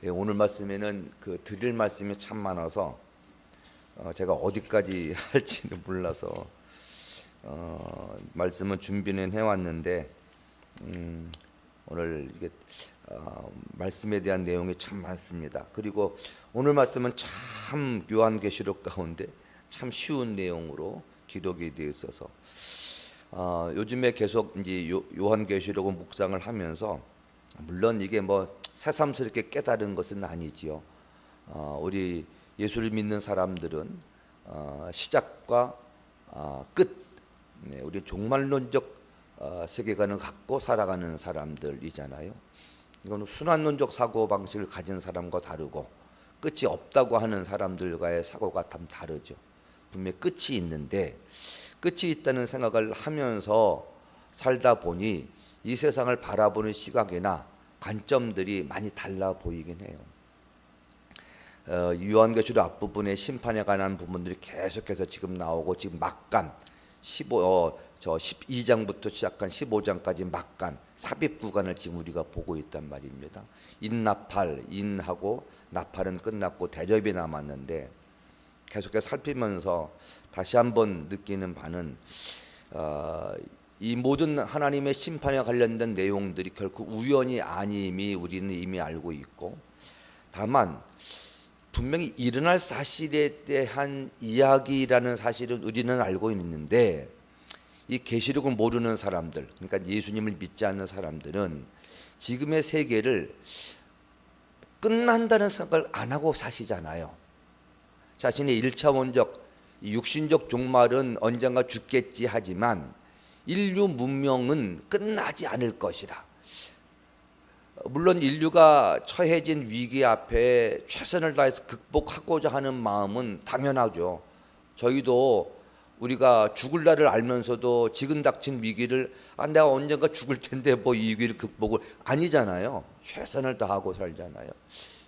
오늘 말씀에는 드릴 말씀이 참 많아서 제가 어디까지 할지는 몰라서 말씀은 준비는 해왔는데 오늘 이게 말씀에 대한 내용이 참 많습니다. 그리고 오늘 말씀은 참 요한계시록 가운데 참 쉬운 내용으로 기록이 되어 있어서 요즘에 계속 이제 요한계시록을 묵상을 하면서 물론 이게 뭐 새삼스럽게 깨달은 것은 아니지요. 우리 예수를 믿는 사람들은 시작과 끝, 우리 종말론적 세계관을 갖고 살아가는 사람들이잖아요. 이거는 순환론적 사고 방식을 가진 사람과 다르고 끝이 없다고 하는 사람들과의 사고가 참 다르죠. 분명히 끝이 있는데 끝이 있다는 생각을 하면서 살다 보니 이 세상을 바라보는 시각이나 관점들이 많이 달라 보이긴 해요. 요한계시록 앞부분에 심판에 관한 부분들이 계속해서 지금 나오고 지금 막간 12장부터 시작한 15장까지 막간 삽입 구간을 지금 우리가 보고 있단 말입니다. 인나팔, 인하고 나팔은 끝났고 대접이 남았는데 계속해서 살피면서 다시 한번 느끼는 바는 이 모든 하나님의 심판에 관련된 내용들이 결코 우연이 아님이 우리는 이미 알고 있고, 다만 분명히 일어날 사실에 대한 이야기라는 사실은 우리는 알고 있는데 이 계시록을 모르는 사람들, 그러니까 예수님을 믿지 않는 사람들은 지금의 세계를 끝난다는 생각을 안 하고 사시잖아요. 자신의 1차원적 육신적 종말은 언젠가 죽겠지 하지만 인류 문명은 끝나지 않을 것이라. 물론 인류가 처해진 위기 앞에 최선을 다해서 극복하고자 하는 마음은 당연하죠. 저희도 우리가 죽을 날을 알면서도 지금 닥친 위기를 내가 언젠가 죽을 텐데 뭐 이 위기를 극복을 아니잖아요. 최선을 다하고 살잖아요.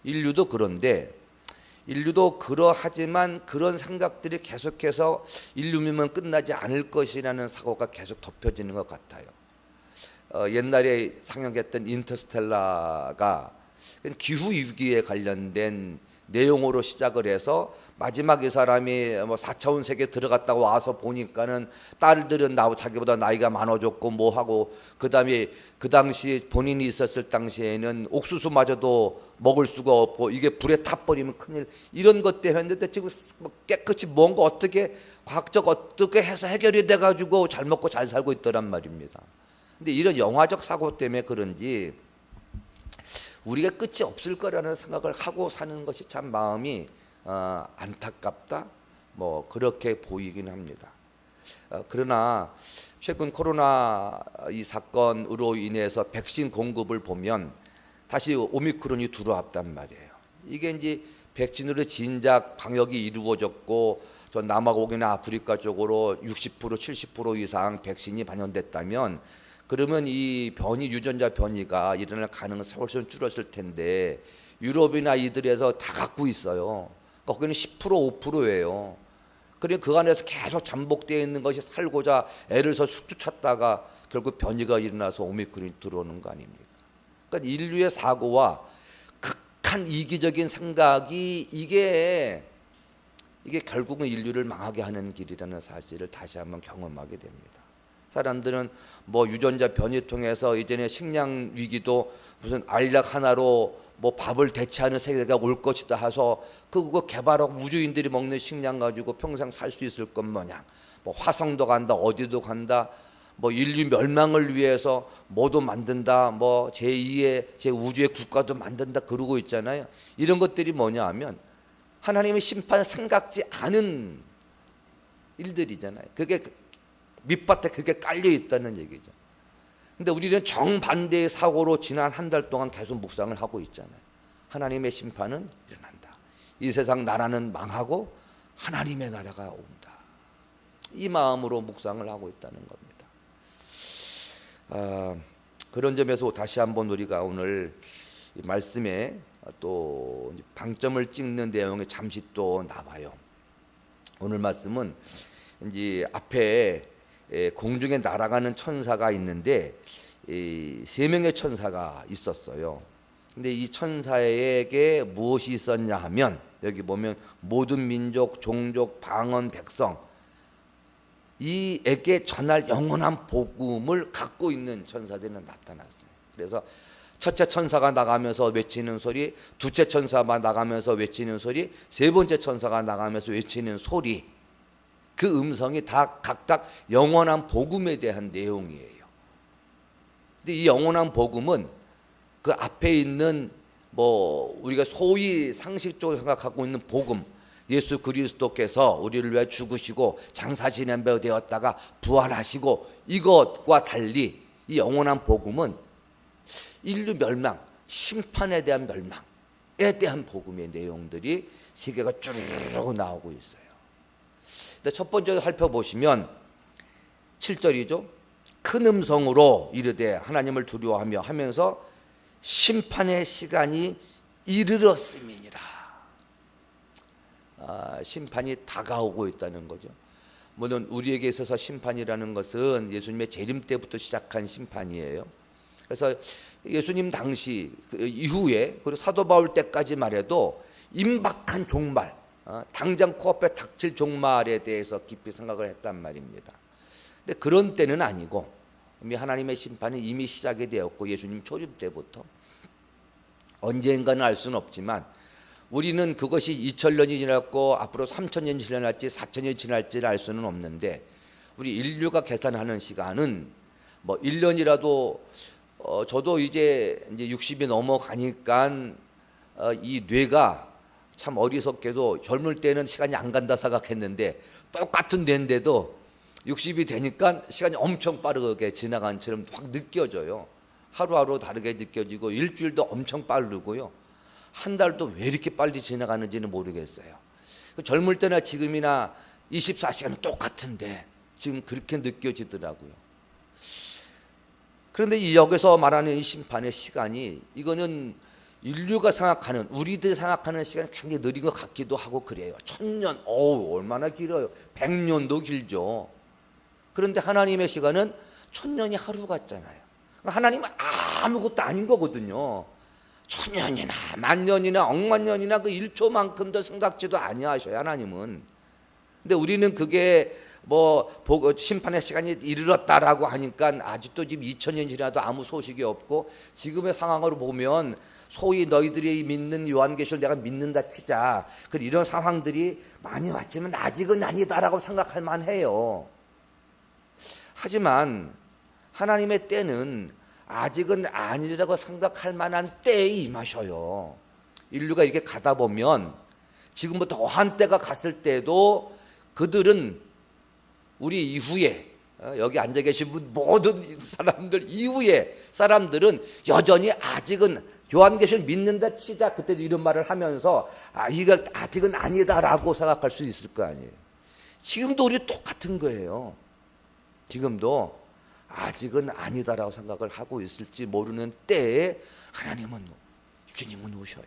인류도 그런데 인류도 그러하지만 그런 생각들이 계속해서 인류면 끝나지 않을 것이라는 사고가 계속 덮여지는 것 같아요. 옛날에 상영했던 인터스텔라가 기후 위기에 관련된 내용으로 시작을 해서 마지막 이 사람이 뭐 4차원 세계에 들어갔다고 와서 보니까는 딸들은 자기보다 나이가 많아졌고 뭐 하고, 그다음에 그 당시 본인이 있었을 당시에는 옥수수마저도 먹을 수가 없고 이게 불에 타버리면 큰일, 이런 것 때문에 했는데 지금 깨끗이 뭔가 어떻게 과학적 어떻게 해서 해결이 돼가지고 잘 먹고 잘 살고 있더란 말입니다. 근데 이런 영화적 사고 때문에 그런지 우리가 끝이 없을 거라는 생각을 하고 사는 것이 참 마음이 안타깝다, 뭐 그렇게 보이긴 합니다. 그러나 최근 코로나 이 사건으로 인해서 백신 공급을 보면 다시 오미크론이 들어왔단 말이에요. 이게 이제 백신으로 진작 방역이 이루어졌고 저 남아공이나 아프리카 쪽으로 60% 70% 이상 백신이 반영됐다면 그러면 이 변이, 유전자 변이가 일어날 가능성이 훨씬 줄었을 텐데 유럽이나 이들에서 다 갖고 있어요. 거기는 10% 5%예요. 그러니까 그 안에서 계속 잠복되어 있는 것이 살고자 애를 써 쑥 찾다가 결국 변이가 일어나서 오미크론이 들어오는 거 아닙니까? 그러니까 인류의 사고와 극한 이기적인 생각이 이게 결국은 인류를 망하게 하는 길이라는 사실을 다시 한번 경험하게 됩니다. 사람들은 뭐 유전자 변이 통해서 이전에 식량 위기도 무슨 알약 하나로 뭐 밥을 대체하는 세계가 올 것이다 해서 그거 개발하고 우주인들이 먹는 식량 가지고 평생 살 수 있을 것 마냥 뭐 화성도 간다 어디도 간다 뭐 인류 멸망을 위해서 뭐도 만든다 뭐 제2의 제 우주의 국가도 만든다 그러고 있잖아요. 이런 것들이 뭐냐 하면 하나님의 심판을 생각지 않은 일들이잖아요. 그게 밑밭에 그게 깔려 있다는 얘기죠. 근데 우리는 정반대의 사고로 지난 한 달 동안 계속 묵상을 하고 있잖아요. 하나님의 심판은 일어난다. 이 세상 나라는 망하고 하나님의 나라가 온다. 이 마음으로 묵상을 하고 있다는 겁니다. 그런 점에서 다시 한번 우리가 오늘 이 말씀에 또 방점을 찍는 내용이 잠시 또 나와요. 오늘 말씀은 이제 앞에 공중에 날아가는 천사가 있는데 세 명의 천사가 있었어요. 근데 이 천사에게 무엇이 있었냐 하면 여기 보면 모든 민족, 종족, 방언, 백성 이에게 전할 영원한 복음을 갖고 있는 천사들이 나타났어요. 그래서 첫째 천사가 나가면서 외치는 소리, 둘째 천사가 나가면서 외치는 소리, 세 번째 천사가 나가면서 외치는 소리, 그 음성이 다 각각 영원한 복음에 대한 내용이에요. 근데 이 영원한 복음은 그 앞에 있는 우리가 소위 상식적으로 생각하고 있는 복음, 예수 그리스도께서 우리를 위해 죽으시고 장사 지낸 바 되었다가 부활하시고 이것과 달리 이 영원한 복음은 인류 멸망, 심판에 대한 멸망에 대한 복음의 내용들이 세계가 쭉 나오고 있어요. 근데 첫 번째로 살펴보시면 7절이죠. 큰 음성으로 이르되 하나님을 두려워하며 하면서 심판의 시간이 이르렀음이니라. 심판이 다가오고 있다는 거죠. 물론 우리에게 있어서 심판이라는 것은 예수님의 재림 때부터 시작한 심판이에요. 그래서 예수님 당시 이후에 그리고 사도 바울 때까지 말해도 임박한 종말, 당장 코앞에 닥칠 종말에 대해서 깊이 생각을 했단 말입니다. 근데 그런 때는 아니고 이미 하나님의 심판이 이미 시작이 되었고 예수님 초림 때부터 언젠가는 알 수는 없지만 우리는 그것이 2000년이 지났고 앞으로 3000년이 지날지 4000년이 지날지를 알 수는 없는데 우리 인류가 계산하는 시간은 1년이라도 저도 이제 60이 넘어가니까 이 뇌가 참 어리석게도 젊을 때는 시간이 안 간다 생각했는데 똑같은 뇌인데도 60이 되니까 시간이 엄청 빠르게 지나간 처럼 확 느껴져요. 하루하루 다르게 느껴지고 일주일도 엄청 빠르고요. 한 달도 왜 이렇게 빨리 지나가는지는 모르겠어요. 젊을 때나 지금이나 24시간은 똑같은데 지금 그렇게 느껴지더라고요. 그런데 여기서 말하는 이 심판의 시간이 이거는 인류가 생각하는 우리들이 생각하는 시간이 굉장히 느린 것 같기도 하고 그래요. 1000년, 얼마나 길어요. 100년도 길죠. 그런데 하나님의 시간은 1000년이 하루 같잖아요. 하나님은 아무것도 아닌 거거든요. 1000년이나 만년이나 억만년이나 그 1초만큼도 생각지도 아니하셔요, 하나님은. 근데 우리는 그게 심판의 시간이 이르렀다라고 하니까 아직도 지금 2000년이 지나도 아무 소식이 없고 지금의 상황으로 보면 소위 너희들이 믿는 요한계시를 내가 믿는다 치자. 이런 상황들이 많이 왔지만 아직은 아니다라고 생각할 만해요. 하지만 하나님의 때는 아직은 아니라고 생각할 만한 때에 임하셔요. 인류가 이렇게 가다 보면 지금부터 어한 때가 갔을 때도 그들은 우리 이후에 여기 앉아 계신 모든 사람들 이후에 사람들은 여전히 아직은 요한계시를 믿는다 치자 그때도 이런 말을 하면서 이거 아직은 아니다라고 생각할 수 있을 거 아니에요. 지금도 우리 똑같은 거예요. 지금도 아직은 아니다라고 생각을 하고 있을지 모르는 때에 주님은 오셔요.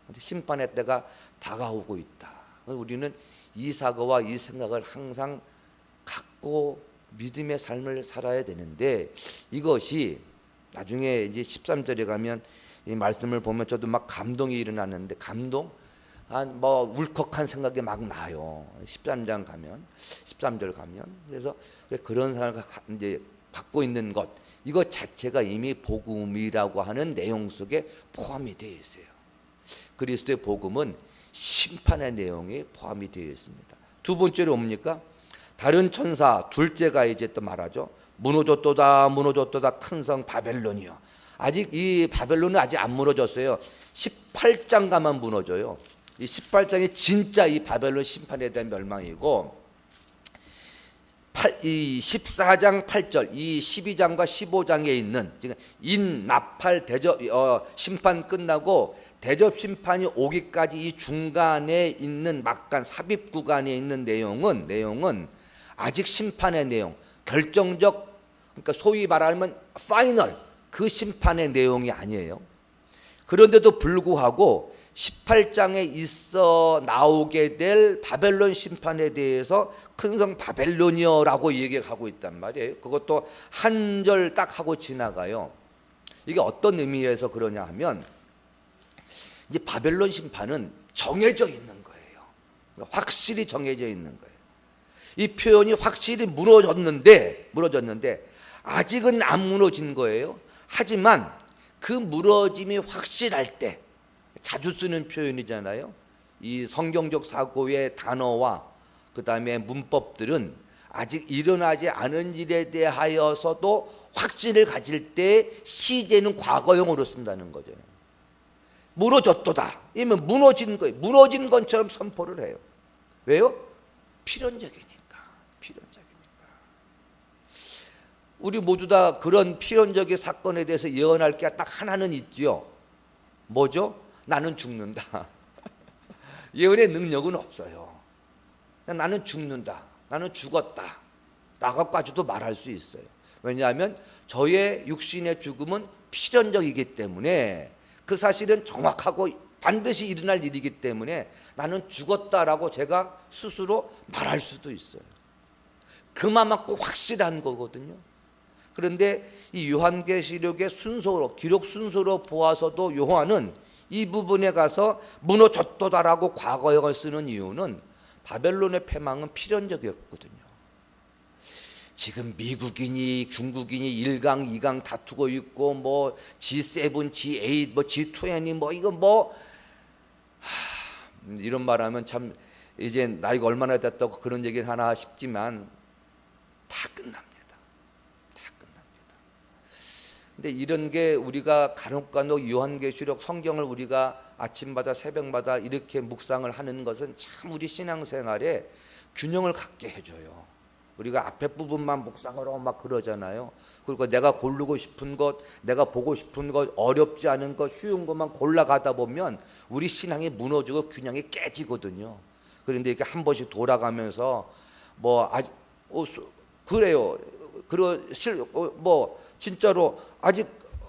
근데 심판의 때가 다가오고 있다. 우리는 이 사고와 이 생각을 항상 갖고 믿음의 삶을 살아야 되는데 이것이 나중에 이제 13절에 가면 이 말씀을 보면 저도 막 감동이 일어나는데 울컥한 생각이 막 나요. 13절 가면 그래서 그런 생각을 이제 갖고 있는 것 이것 자체가 이미 복음이라고 하는 내용 속에 포함이 되어 있어요. 그리스도의 복음은 심판의 내용이 포함이 되어 있습니다. 두 번째로 뭡니까? 다른 천사 둘째가 이제 또 말하죠. 무너졌도다 큰 성 바벨론이요. 아직 이 바벨론은 아직 안 무너졌어요. 18장 가만 무너져요. 이 18장이 진짜 이 바벨론 심판에 대한 멸망이고 이 14장 8절 이 12장과 15장에 있는 지금 인납할 대접 심판 끝나고 대접 심판이 오기까지 이 중간에 있는 막간 삽입 구간에 있는 내용은 아직 심판의 내용 결정적 그러니까 소위 말하면 파이널 그 심판의 내용이 아니에요. 그런데도 불구하고 18장에 있어 나오게 될 바벨론 심판에 대해서 큰 성 바벨론이여라고 얘기하고 있단 말이에요. 그것도 한 절 딱 하고 지나가요. 이게 어떤 의미에서 그러냐 하면 이제 바벨론 심판은 정해져 있는 거예요. 그러니까 확실히 정해져 있는 거예요. 이 표현이 확실히 무너졌는데 아직은 안 무너진 거예요. 하지만 그 무너짐이 확실할 때, 자주 쓰는 표현이잖아요. 이 성경적 사고의 단어와 그 다음에 문법들은 아직 일어나지 않은 일에 대하여서도 확신을 가질 때 시제는 과거형으로 쓴다는 거죠. 무너졌도다. 이면 무너진 거예요. 무너진 것처럼 선포를 해요. 왜요? 필연적이니까. 우리 모두 다 그런 필연적인 사건에 대해서 예언할 게 딱 하나는 있지요. 뭐죠? 나는 죽는다. 예언의 능력은 없어요. 나는 죽는다. 나는 죽었다. 라고까지도 말할 수 있어요. 왜냐하면 저의 육신의 죽음은 필연적이기 때문에, 그 사실은 정확하고 반드시 일어날 일이기 때문에 나는 죽었다라고 제가 스스로 말할 수도 있어요. 그만큼 확실한 거거든요. 그런데 이 요한계시록의 순서로, 기록 순서로 보아서도 요한은 이 부분에 가서 무너졌도다라고 과거형을 쓰는 이유는 바벨론의 패망은 필연적이었거든요. 지금 미국인이 중국인이 1강 2강 다투고 있고 뭐 G7, G8, 뭐 G20 뭐 이거 뭐 이런 말하면 참 이제 나이가 얼마나 됐다고 그런 얘기를 하나 싶지만 다 끝납니다. 근데 이런 게 우리가 간혹간혹 요한계시록 성경을 우리가 아침마다 새벽마다 이렇게 묵상을 하는 것은 참 우리 신앙생활에 균형을 갖게 해줘요. 우리가 앞에 부분만 묵상하라고 막 그러잖아요. 그리고 내가 고르고 싶은 것, 내가 보고 싶은 것, 어렵지 않은 것, 쉬운 것만 골라가다 보면 우리 신앙이 무너지고 균형이 깨지거든요. 그런데 이렇게 한 번씩 돌아가면서 뭐 아직 그래요. 뭐 진짜로 아직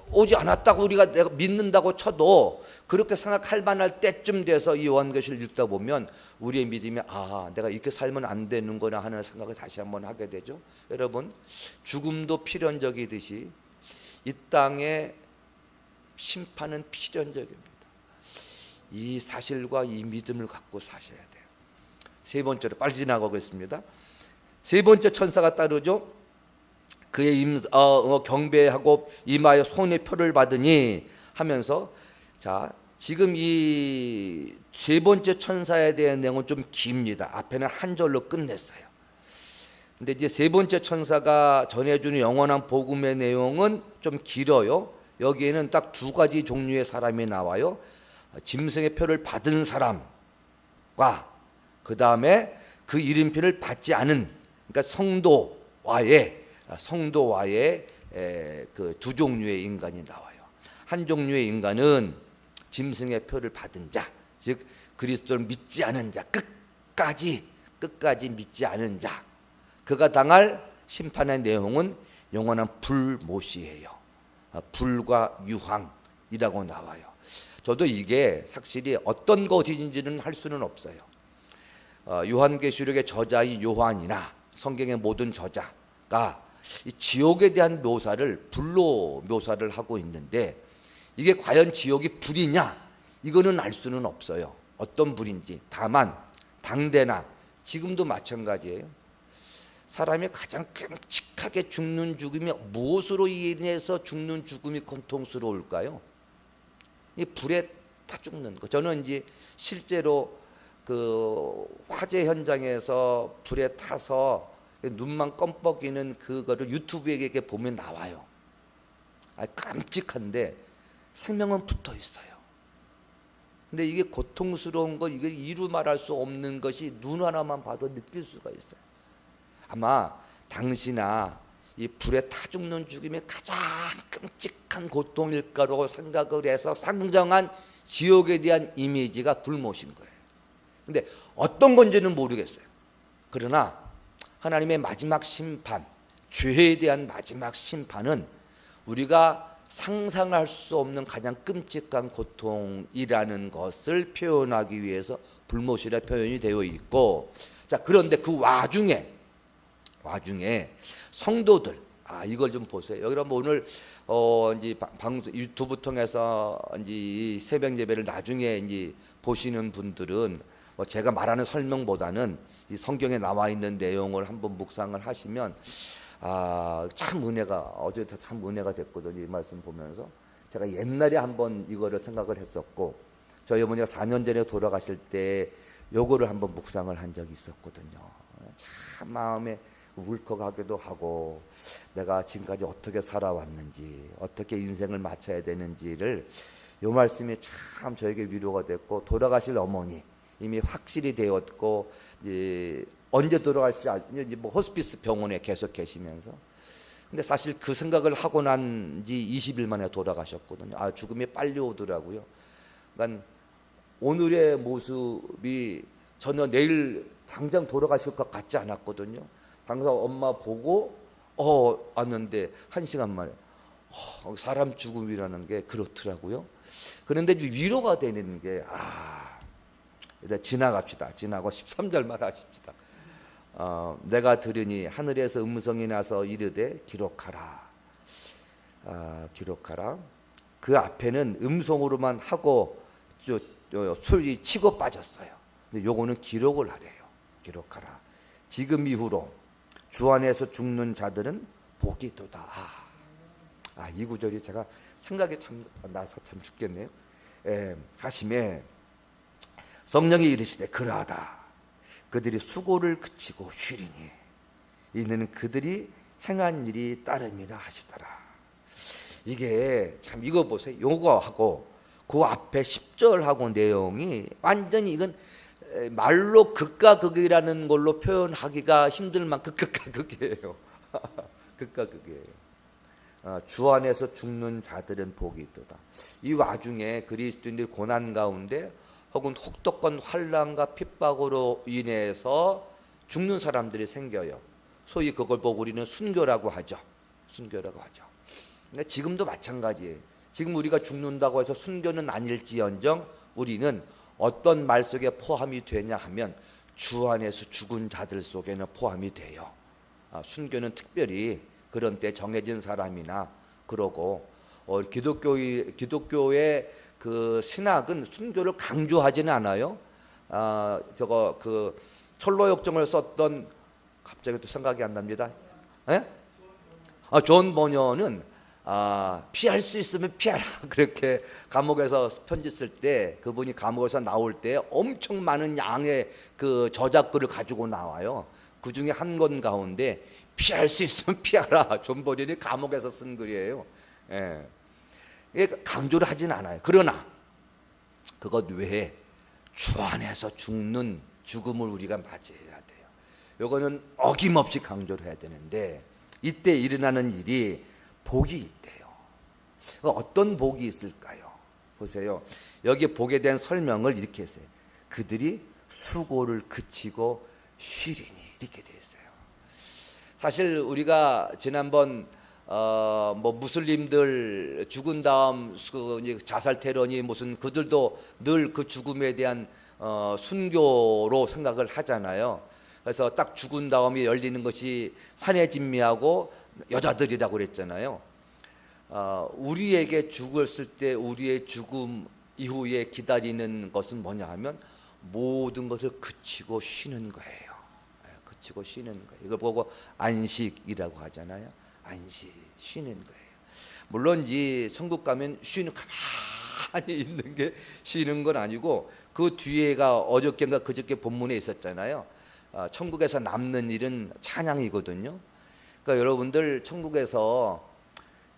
오지 않았다고 우리가 내가 믿는다고 쳐도 그렇게 생각할 만할 때쯤 돼서 이 요한계시를 읽다 보면 우리의 믿음이 내가 이렇게 살면 안 되는구나 하는 생각을 다시 한번 하게 되죠. 여러분, 죽음도 필연적이듯이 이 땅의 심판은 필연적입니다. 이 사실과 이 믿음을 갖고 사셔야 돼요. 세 번째로 빨리 지나가겠습니다. 세 번째 천사가 따르죠. 그의 경배하고 이마에 손의 표를 받으니 하면서, 자, 지금 이 세 번째 천사에 대한 내용은 좀 깁니다. 앞에는 한 절로 끝냈어요. 근데 이제 세 번째 천사가 전해주는 영원한 복음의 내용은 좀 길어요. 여기에는 딱 두 가지 종류의 사람이 나와요. 짐승의 표를 받은 사람과 그 다음에 그 이름표를 받지 않은, 그러니까 성도와의 그 두 종류의 인간이 나와요. 한 종류의 인간은 짐승의 표를 받은 자, 즉 그리스도를 믿지 않은 자, 끝까지 믿지 않은 자, 그가 당할 심판의 내용은 영원한 불못이에요. 불과 유황이라고 나와요. 저도 이게 확실히 어떤 것인지는 할 수는 없어요. 요한계시록의 저자인 요한이나 성경의 모든 저자가 이 지옥에 대한 묘사를 불로 묘사를 하고 있는데, 이게 과연 지옥이 불이냐, 이거는 알 수는 없어요. 어떤 불인지. 다만 당대나 지금도 마찬가지예요. 사람이 가장 끔찍하게 죽는 죽음이 무엇으로 인해서 죽는 죽음이 고통스러울까요? 이 불에 타 죽는 거. 저는 이제 실제로 그 화재 현장에서 불에 타서 눈만 껌뻑이는 그거를 유튜브에 이렇게 보면 나와요. 깜찍한데 생명은 붙어 있어요. 근데 이게 고통스러운 거, 이게 이루 말할 수 없는 것이 눈 하나만 봐도 느낄 수가 있어요. 아마 당시나 이 불에 타 죽는 죽음이 가장 끔찍한 고통일 거라고 생각을 해서 상정한 지옥에 대한 이미지가 불못인 거예요. 근데 어떤 건지는 모르겠어요. 그러나 하나님의 마지막 심판, 죄에 대한 마지막 심판은 우리가 상상할 수 없는 가장 끔찍한 고통이라는 것을 표현하기 위해서 불못이라 표현이 되어 있고, 자, 그런데 그 와중에 성도들, 이걸 좀 보세요. 여러분 오늘 이제 방송 유튜브 통해서 이제 이 새벽 예배를 나중에 이제 보시는 분들은 제가 말하는 설명보다는 이 성경에 나와 있는 내용을 한번 묵상을 하시면 참 은혜가 어제 참 은혜가 됐거든요. 이 말씀 보면서 제가 옛날에 한번 이거를 생각을 했었고 저희 어머니가 4년 전에 돌아가실 때 요거를 한번 묵상을 한 적이 있었거든요. 참 마음에 울컥하기도 하고 내가 지금까지 어떻게 살아왔는지 어떻게 인생을 마쳐야 되는지를 요 말씀이 참 저에게 위로가 됐고 돌아가실 어머니 이미 확실히 되었고 언제 돌아갈지 이제 뭐 호스피스 병원에 계속 계시면서 근데 사실 그 생각을 하고 난 지 20일 만에 돌아가셨거든요. 죽음이 빨리 오더라고요. 그러니까 오늘의 모습이 전혀 내일 당장 돌아가실 것 같지 않았거든요. 항상 엄마 보고 왔는데 1시간 만에 사람 죽음이라는 게 그렇더라고요. 그런데 위로가 되는 게 일단 지나갑시다. 지나고 13절만 하십시다. 내가 들으니 하늘에서 음성이 나서 이르되 기록하라. 기록하라. 그 앞에는 음성으로만 하고 술이 치고 빠졌어요. 근데 요거는 기록을 하래요. 기록하라. 지금 이후로 주 안에서 죽는 자들은 복이 있도다. 이 구절이 제가 생각이 참 나서 참 죽겠네요. 하심에 성령이 이르시되 그러하다. 그들이 수고를 그치고 쉬리니 이는 그들이 행한 일이 따름이라 하시더라. 이게 참 이거 보세요. 요거하고 그 앞에 10절하고 내용이 완전히 이건 말로 극과 극이라는 걸로 표현하기가 힘들 만큼 극과 극이에요. 극과 극이에요. 주 안에서 죽는 자들은 복이 있도다. 이 와중에 그리스도인들이 고난 가운데 혹은 혹독한 환난과 핍박으로 인해서 죽는 사람들이 생겨요. 소위 그걸 보고 우리는 순교라고 하죠. 순교라고 하죠. 근데 지금도 마찬가지예요. 지금 우리가 죽는다고 해서 순교는 아닐지언정 우리는 어떤 말 속에 포함이 되냐 하면 주 안에서 죽은 자들 속에는 포함이 돼요. 순교는 특별히 그런 때 정해진 사람이나 그러고 기독교의 그 신학은 순교를 강조하지는 않아요. 그 철로역정을 썼던 갑자기 또 생각이 안 납니다. 존 버녀는 피할 수 있으면 피하라 그렇게 감옥에서 편지 쓸 때 그분이 감옥에서 나올 때 엄청 많은 양의 그 저작글을 가지고 나와요. 그 중에 한 권 가운데 피할 수 있으면 피하라. 존 버녀이 감옥에서 쓴 글이에요. 강조를 하진 않아요. 그러나 그것 외에 주 안에서 죽는 죽음을 우리가 맞이해야 돼요. 이거는 어김없이 강조를 해야 되는데 이때 일어나는 일이 복이 있대요. 어떤 복이 있을까요? 보세요. 여기 복에 대한 설명을 이렇게 했어요. 그들이 수고를 그치고 쉬리니 이렇게 되어 있어요. 사실 우리가 지난번 무슬림들 죽은 다음 자살 테러니 무슨 그들도 늘 그 죽음에 대한 순교로 생각을 하잖아요. 그래서 딱 죽은 다음에 열리는 것이 산해진미하고 여자들이라고 그랬잖아요. 우리에게 죽었을 때 우리의 죽음 이후에 기다리는 것은 뭐냐 하면 모든 것을 그치고 쉬는 거예요. 그치고 쉬는 거예요. 이걸 보고 안식이라고 하잖아요. 안식, 쉬는 거예요. 물론 이 천국 가면 쉬는 가만히 있는 게 쉬는 건 아니고 그 뒤에가 어저께인가 그저께 본문에 있었잖아요. 천국에서 남는 일은 찬양이거든요. 그러니까 여러분들 천국에서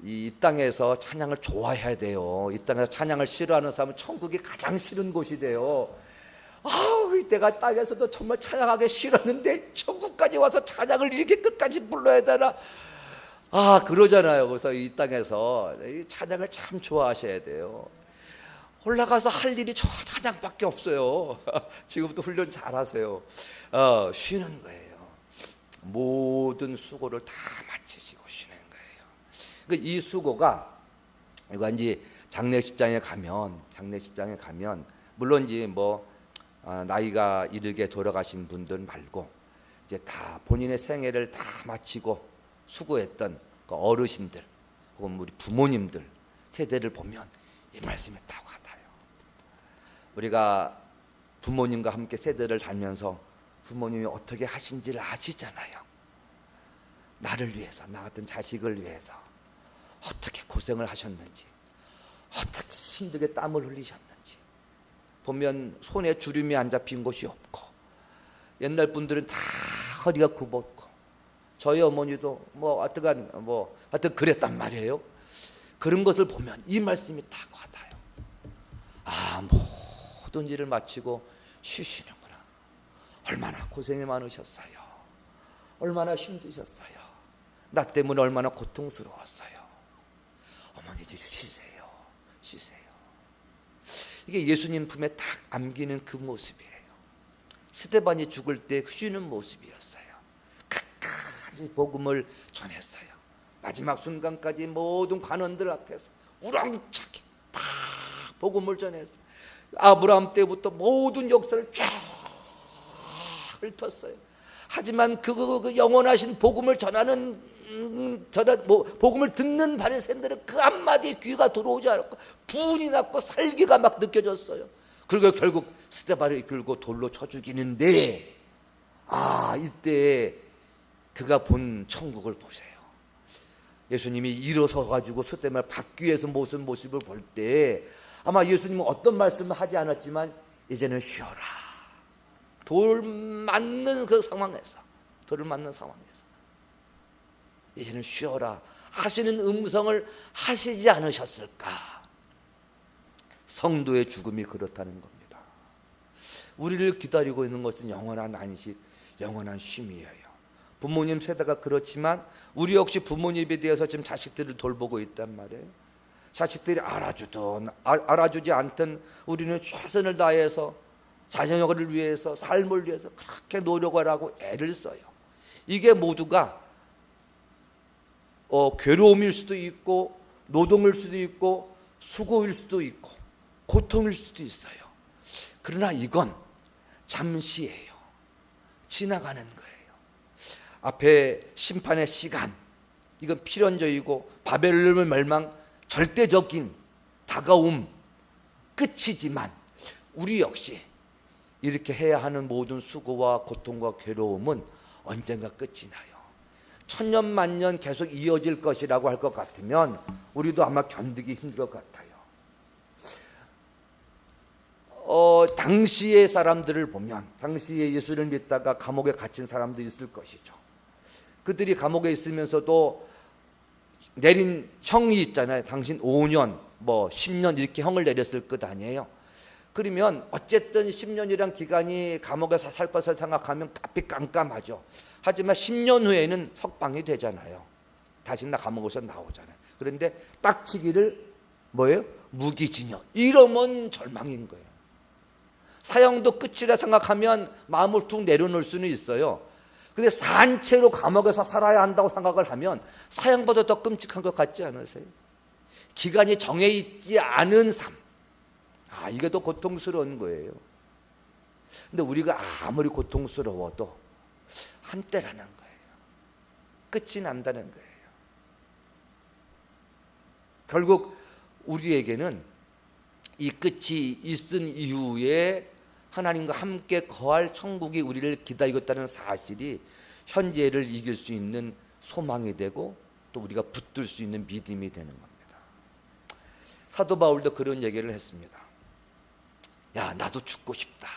이 땅에서 찬양을 좋아해야 돼요. 이 땅에서 찬양을 싫어하는 사람은 천국이 가장 싫은 곳이 돼요. 이때가 땅에서도 정말 찬양하기 싫었는데 천국까지 와서 찬양을 이렇게 끝까지 불러야 되나? 그러잖아요. 그래서 이 땅에서 이 찬양을 참 좋아하셔야 돼요. 올라가서 할 일이 저 찬양밖에 없어요. 지금부터 훈련 잘하세요. 쉬는 거예요. 모든 수고를 다 마치시고 쉬는 거예요. 그러니까 이 수고가 이거 이제 장례식장에 가면 물론 이제 나이가 이르게 돌아가신 분들 말고 이제 다 본인의 생애를 다 마치고 수고했던 그 어르신들 혹은 우리 부모님들 세대를 보면 이 말씀이 딱 와닿아요. 우리가 부모님과 함께 세대를 살면서 부모님이 어떻게 하신지를 아시잖아요. 나를 위해서, 나 같은 자식을 위해서 어떻게 고생을 하셨는지, 어떻게 힘들게 땀을 흘리셨는지 보면 손에 주름이 안 잡힌 곳이 없고, 옛날 분들은 다 허리가 굽었고, 저희 어머니도 하여튼 그랬단 말이에요. 그런 것을 보면 이 말씀이 딱 와닿아요. 아, 모든 일을 마치고 쉬시는구나. 얼마나 고생이 많으셨어요. 얼마나 힘드셨어요. 나 때문에 얼마나 고통스러웠어요. 어머니들 쉬세요. 쉬세요. 이게 예수님 품에 딱 안기는 그 모습이에요. 스데반이 죽을 때 쉬는 모습이었어요. 끝까지 복음을 전했어요. 마지막 순간까지 모든 관원들 앞에서 우렁차게 막 복음을 전했어요. 아브라함 때부터 모든 역사를 쫙 훑었어요. 하지만 그 영원하신 복음을 전하는 복음을 듣는 바리새인들은 그 한마디에 귀가 들어오지 않았고 분이 났고 살기가 막 느껴졌어요. 그리고 결국 스데반을 이끌고 돌로 쳐 죽이는데, 이때 그가 본 천국을 보세요. 예수님이 일어서 가지고 스데반을 받기 위해서 모습을 볼 때 아마 예수님은 어떤 말씀을 하지 않았지만 이제는 쉬어라. 돌을 맞는 상황에서 이제는 쉬어라 하시는 음성을 하시지 않으셨을까? 성도의 죽음이 그렇다는 겁니다. 우리를 기다리고 있는 것은 영원한 안식, 영원한 쉼이에요. 부모님 세대가 그렇지만 우리 역시 부모님에 대해서 지금 자식들을 돌보고 있단 말이에요. 자식들이 알아주지 않든 우리는 최선을 다해서 자녀를 위해서, 삶을 위해서 그렇게 노력을 하고 애를 써요. 이게 모두가 괴로움일 수도 있고, 노동일 수도 있고, 수고일 수도 있고, 고통일 수도 있어요. 그러나 이건 잠시예요. 지나가는 거예요. 앞에 심판의 시간, 이건 필연적이고 바벨론의 멸망, 절대적인 다가옴, 끝이지만 우리 역시 이렇게 해야 하는 모든 수고와 고통과 괴로움은 언젠가 끝이 나요. 천년만년 계속 이어질 것이라고 할 것 같으면 우리도 아마 견디기 힘들 것 같아요. 당시의 사람들을 보면, 당시에 예수를 믿다가 감옥에 갇힌 사람도 있을 것이죠. 그들이 감옥에 있으면서도 내린 형이 있잖아요. 당신 5년, 10년 이렇게 형을 내렸을 것 아니에요. 그러면 어쨌든 10년이란 기간이 감옥에서 살 것을 생각하면 깝이 깜깜하죠. 하지만 10년 후에는 석방이 되잖아요. 다시 나 감옥에서 나오잖아요. 그런데 딱치기를 무기징역. 이러면 절망인 거예요. 사형도 끝이라 생각하면 마음을 툭 내려놓을 수는 있어요. 근데 산채로 감옥에서 살아야 한다고 생각을 하면 사형보다 더 끔찍한 것 같지 않으세요? 기간이 정해 있지 않은 삶. 이게 더 고통스러운 거예요. 근데 우리가 아무리 고통스러워도 한때라는 거예요. 끝이 난다는 거예요. 결국 우리에게는 이 끝이 있은 이후에 하나님과 함께 거할 천국이 우리를 기다리고 있다는 사실이 현재를 이길 수 있는 소망이 되고 또 우리가 붙들 수 있는 믿음이 되는 겁니다. 사도 바울도 그런 얘기를 했습니다. 야, 나도 죽고 싶다.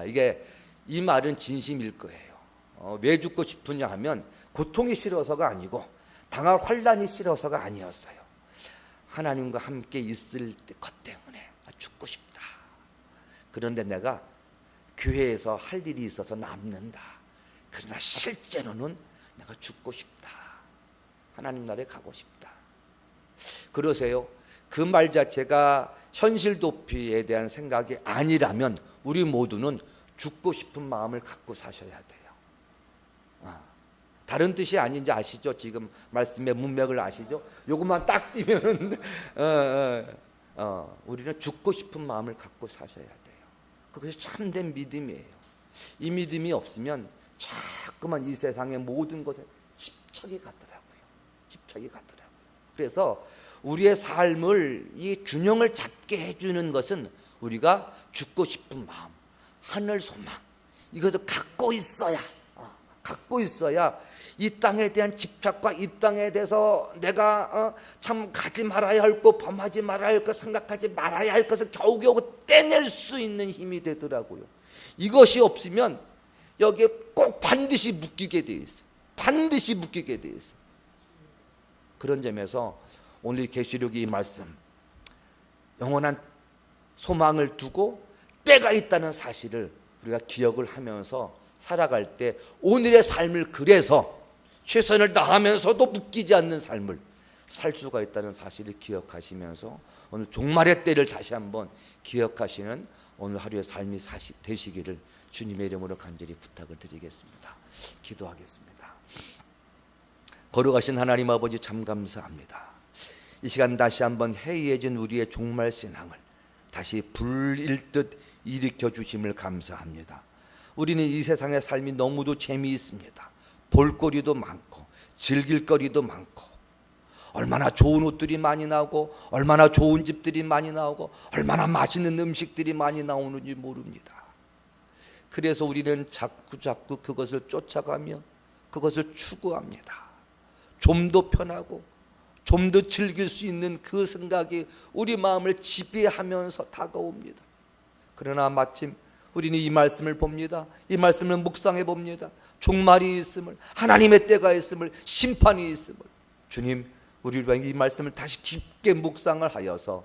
이게 이 말은 진심일 거예요. 왜 죽고 싶으냐 하면 고통이 싫어서가 아니고 당할 환난이 싫어서가 아니었어요. 하나님과 함께 있을 것 때문에 죽고 싶다. 그런데 내가 교회에서 할 일이 있어서 남는다. 그러나 실제로는 내가 죽고 싶다. 하나님 나라에 가고 싶다. 그러세요. 그 말 자체가 현실 도피에 대한 생각이 아니라면 우리 모두는 죽고 싶은 마음을 갖고 사셔야 돼요. 다른 뜻이 아닌지 아시죠? 지금 말씀의 문맥을 아시죠? 요것만 딱 띄면 우리는 죽고 싶은 마음을 갖고 사셔야 돼요. 그것이 참된 믿음이에요. 이 믿음이 없으면 자꾸만 이 세상의 모든 것에 집착이 가더라고요. 집착이 가더라고요. 그래서 우리의 삶을 이 균형을 잡게 해주는 것은 우리가 죽고 싶은 마음, 하늘 소망, 이것을 갖고 있어야 이 땅에 대한 집착과 이 땅에 대해서 내가 참 가지 말아야 할 것, 범하지 말아야 할 것, 생각하지 말아야 할 것을 겨우겨우 떼낼 수 있는 힘이 되더라고요. 이것이 없으면 여기에 꼭 반드시 묶이게 돼 있어요. 반드시 묶이게 돼 있어요. 그런 점에서 오늘 계시록의 이 말씀, 영원한 소망을 두고 때가 있다는 사실을 우리가 기억을 하면서 살아갈 때 오늘의 삶을 그래서 최선을 다하면서도 묶이지 않는 삶을 살 수가 있다는 사실을 기억하시면서 오늘 종말의 때를 다시 한번 기억하시는 오늘 하루의 삶이 되시기를 주님의 이름으로 간절히 부탁을 드리겠습니다. 기도하겠습니다. 거룩하신 하나님 아버지, 참 감사합니다. 이 시간 다시 한번 해이해진 우리의 종말 신앙을 다시 불일듯 일으켜 주심을 감사합니다. 우리는 이 세상의 삶이 너무도 재미있습니다. 볼거리도 많고 즐길거리도 많고 얼마나 좋은 옷들이 많이 나오고 얼마나 좋은 집들이 많이 나오고 얼마나 맛있는 음식들이 많이 나오는지 모릅니다. 그래서 우리는 자꾸 그것을 쫓아가며 그것을 추구합니다. 좀 더 편하고 좀 더 즐길 수 있는 그 생각이 우리 마음을 지배하면서 다가옵니다. 그러나 마침 우리는 이 말씀을 봅니다. 이 말씀을 묵상해 봅니다. 종말이 있음을, 하나님의 때가 있음을, 심판이 있음을, 주님, 우리를 이 말씀을 다시 깊게 묵상을 하여서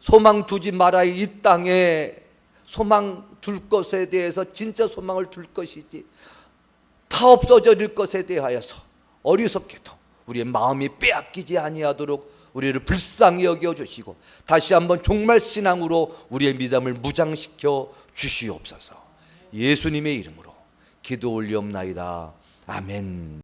소망 두지 말아야 이 땅에 소망 둘 것에 대해서 진짜 소망을 둘 것이지 다 없어질 것에 대하여서 어리석게도 우리의 마음이 빼앗기지 아니하도록 우리를 불쌍히 여겨주시고 다시 한번 종말 신앙으로 우리의 믿음을 무장시켜 주시옵소서. 예수님의 이름으로 기도 올리옵나이다. 아멘.